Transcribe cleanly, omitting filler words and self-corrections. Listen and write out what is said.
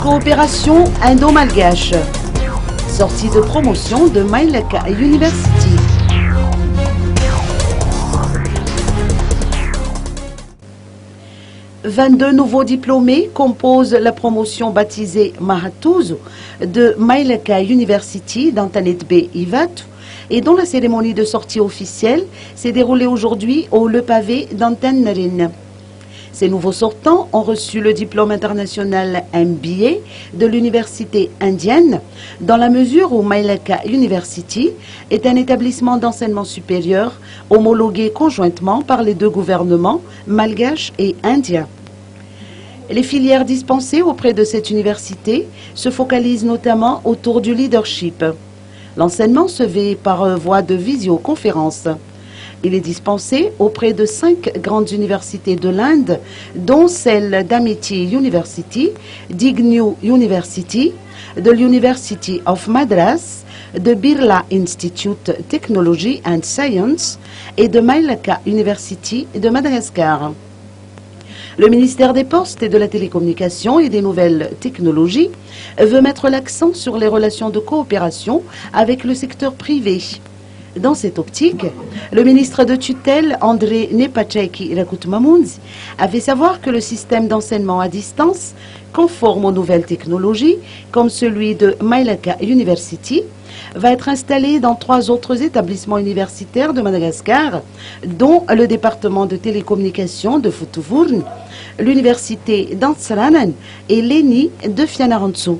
Coopération indo-malgache. Sortie de promotion de Mailaka University. « 22 nouveaux diplômés composent la promotion baptisée Mahatuzu de Mailaka University d'Antanet B. Ivatu et dont la cérémonie de sortie officielle s'est déroulée aujourd'hui au Le Pavé d'Antannarin. Ces nouveaux sortants ont reçu le diplôme international MBA de l'université indienne, dans la mesure où Mailaka University est un établissement d'enseignement supérieur homologué conjointement par les deux gouvernements, malgaches et indiens. Les filières dispensées auprès de cette université se focalisent notamment autour du leadership. L'enseignement se fait par voie de visioconférence. Il est dispensé auprès de 5 grandes universités de l'Inde, dont celle d'Amity University, d'Ignew University, de l'University of Madras, de Birla Institute Technology and Science et de Mailaka University de Madagascar. Le ministère des Postes et de la Télécommunication et des Nouvelles Technologies veut mettre l'accent sur les relations de coopération avec le secteur privé. Dans cette optique, le ministre de tutelle André Nepacheki Rakutmamunzi a fait savoir que le système d'enseignement à distance, conforme aux nouvelles technologies, comme celui de Mailaka University, va être installé dans 3 autres établissements universitaires de Madagascar, dont le département de télécommunications de Futuvurn, l'université d'Antsaranan et l'ENI de Fianarantsoa.